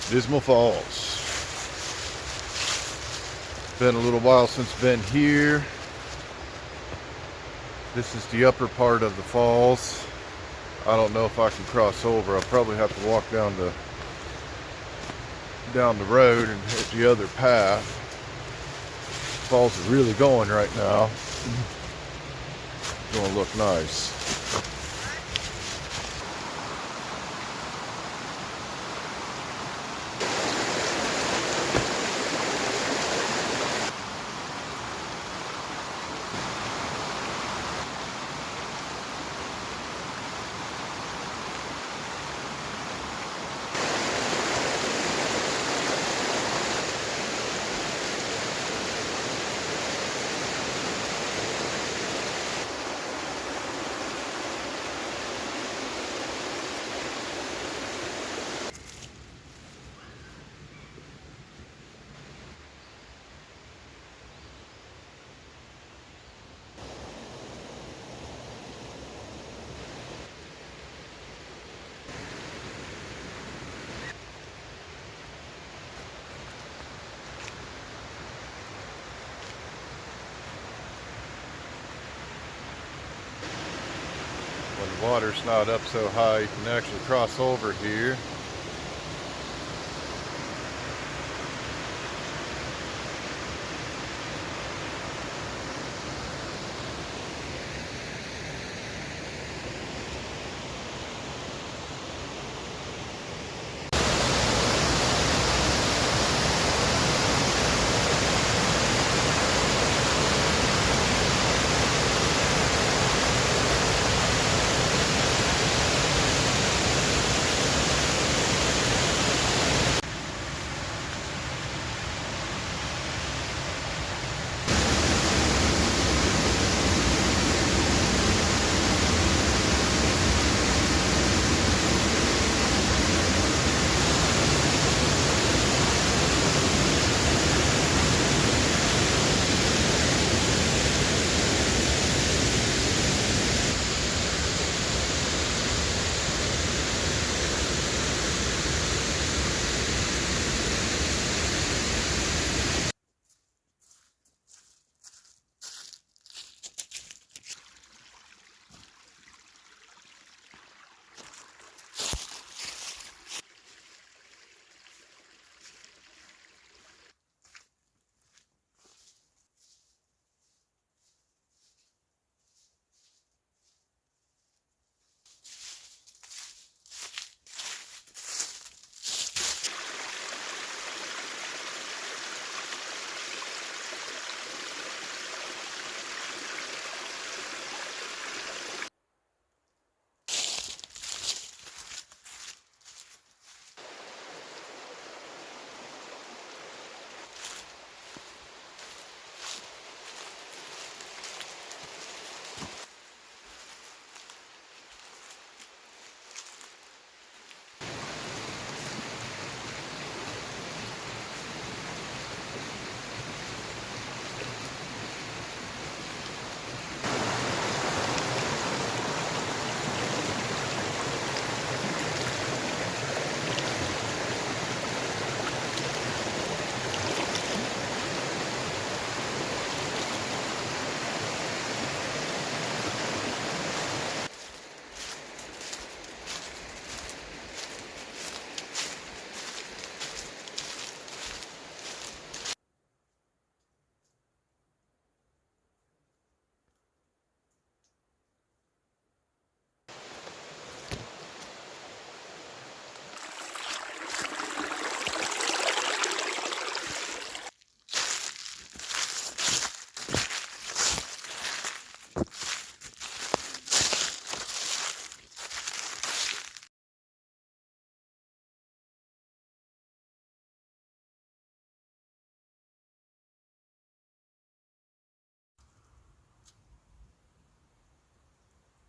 Dismal Falls. Been a little while since been here. This is the upper part of the falls. I don't know if I can cross over. I'll probably have to walk down the road and hit the other path. Falls are really going right now. It's gonna look nice. When the water's not up so high, you can actually cross over here.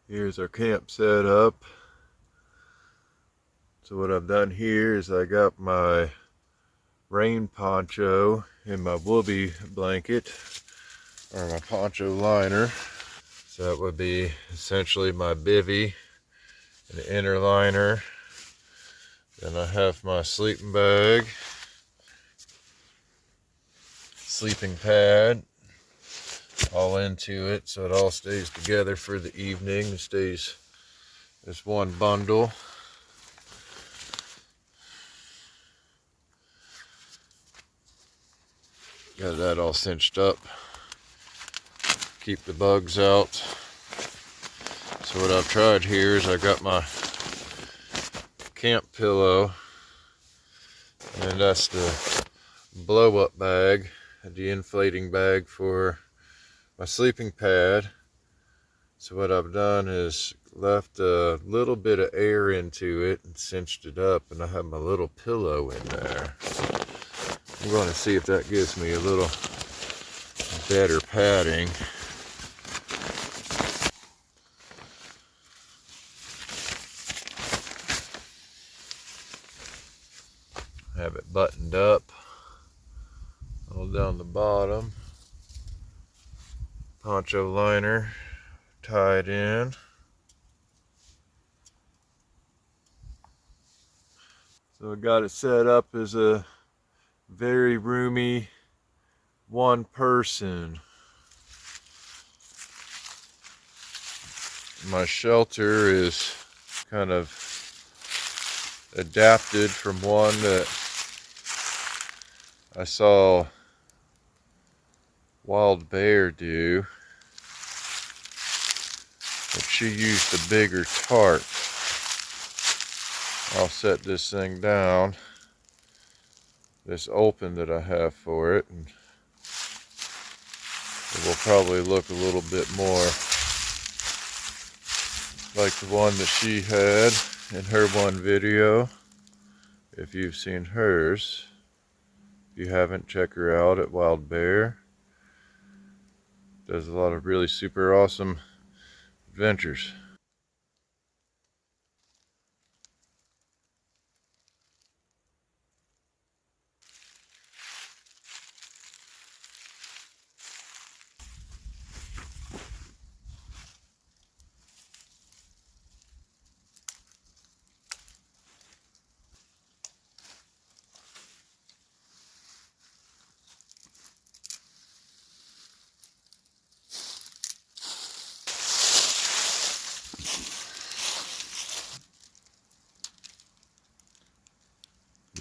Here's our camp set up. So what I've done here is I got my rain poncho and my whoopee blanket, or my poncho liner. So that would be essentially my bivvy, an inner liner, Then I have my sleeping bag, sleeping pad, all into it so it all stays together for the evening. It stays as one bundle. Got that all cinched up. Keep the bugs out. So what I've tried here is I got my camp pillow, and that's the blow up bag, the inflating bag for my sleeping pad. So what I've done is left a little bit of air into it and cinched it up, and I have my little pillow in there. I'm going to see if that gives me a little better padding. Have it buttoned up all down the bottom. Poncho liner tied in. So I got it set up as a very roomy one person. My shelter is kind of adapted from one that I saw Wild Bear do, but she used a bigger tarp. I'll set this thing down, this open that I have for it, and it will probably look a little bit more like the one that she had in her one video. If you've seen hers, if you haven't, check her out at Wild Bear. Does a lot of really super awesome adventures.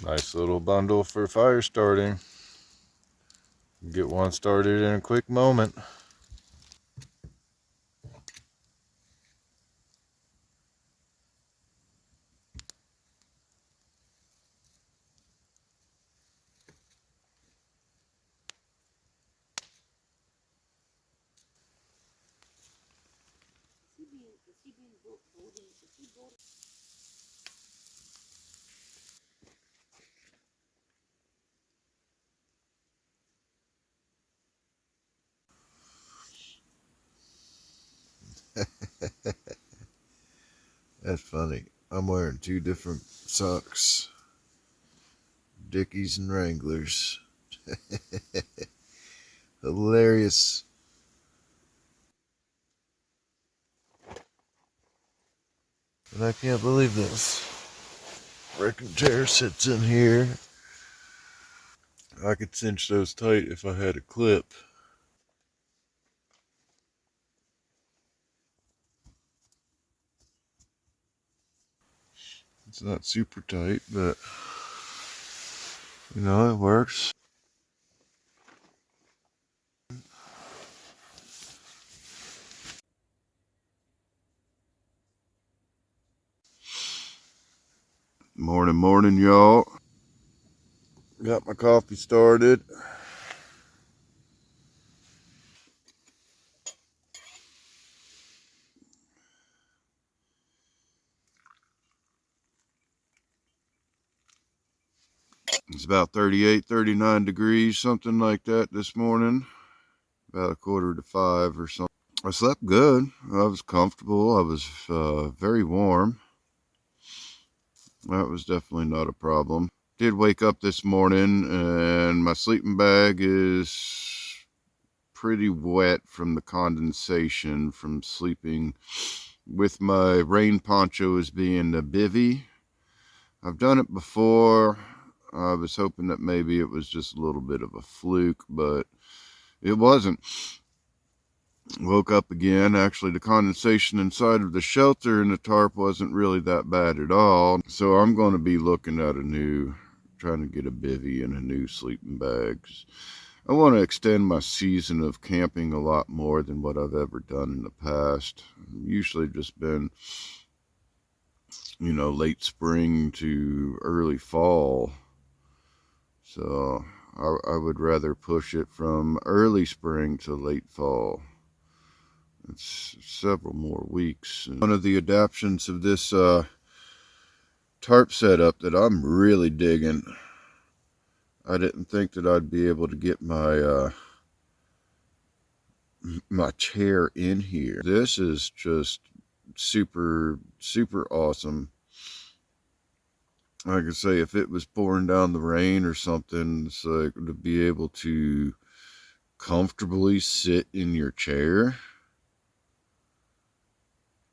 Nice little bundle for fire starting. Get one started in a quick moment. That's funny. I'm wearing two different socks. Dickies and Wranglers. Hilarious. And I can't believe this. Frickin' chair sits in here. I could cinch those tight if I had a clip. It's not super tight, but you know, it works. Morning, morning, y'all. Got my coffee started. It's about 38, 39 degrees, something like that this morning. About 4:45 or something. I slept good. I was comfortable. I was very warm. That was definitely not a problem. Did wake up this morning and my sleeping bag is pretty wet from the condensation from sleeping with my rain poncho as being a bivvy. I've done it before. I was hoping that maybe it was just a little bit of a fluke, but it wasn't. Woke up again. Actually, the condensation inside of the shelter and the tarp wasn't really that bad at all. So I'm going to be looking at trying to get a bivvy and a new sleeping bag. I want to extend my season of camping a lot more than what I've ever done in the past. I've usually just been, late spring to early fall. So I would rather push it from early spring to late fall. It's several more weeks. One of the adaptations of this tarp setup that I'm really digging. I didn't think that I'd be able to get my my chair in here. This is just super, super awesome. Like I say, if it was pouring down the rain or something, it's like to be able to comfortably sit in your chair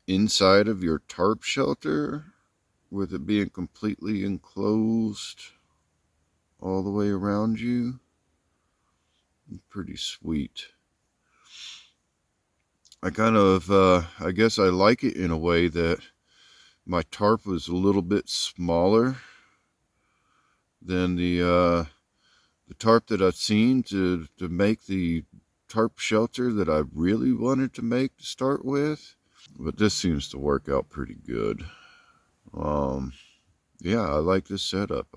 inside of your tarp shelter with it being completely enclosed all the way around you. Pretty sweet. I I guess I like it in a way that my tarp was a little bit smaller than the tarp that I've seen to make the tarp shelter that I really wanted to make to start with. But this seems to work out pretty good. Yeah, I like this setup.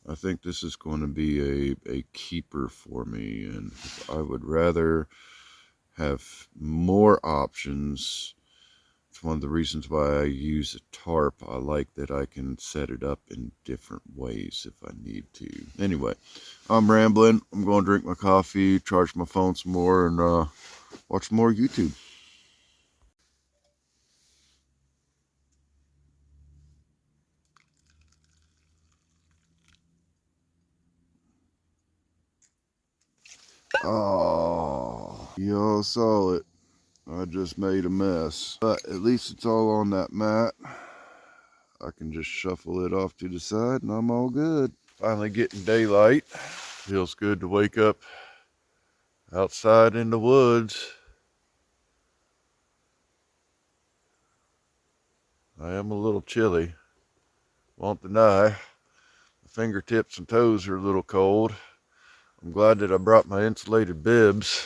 I think this is going to be a keeper for me, and I would rather have more options. It's one of the reasons why I use a tarp. I like that I can set it up in different ways if I need to. Anyway, I'm rambling. I'm going to drink my coffee, charge my phone some more, and watch more YouTube. Oh, y'all saw it. I just made a mess. But at least it's all on that mat. I can just shuffle it off to the side and I'm all good. Finally getting daylight. Feels good to wake up outside in the woods. I am a little chilly. Won't deny. The fingertips and toes are a little cold. I'm glad that I brought my insulated bibs.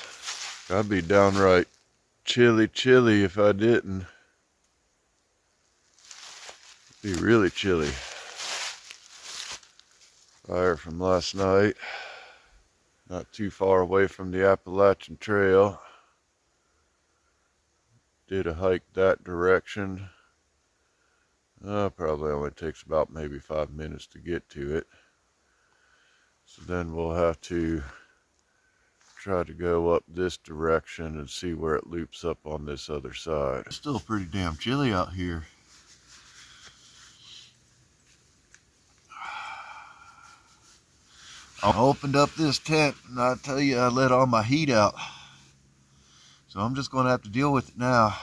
I'd be downright chilly if I didn't. It'd be really chilly. Fire from last night. Not too far away from the Appalachian Trail. Did a hike that direction. Probably only takes about maybe 5 minutes to get to it. So then we'll have to try to go up this direction and see where it loops up on this other side. It's still pretty damn chilly out here. I opened up this tent and I tell you, I let all my heat out. So I'm just going to have to deal with it now.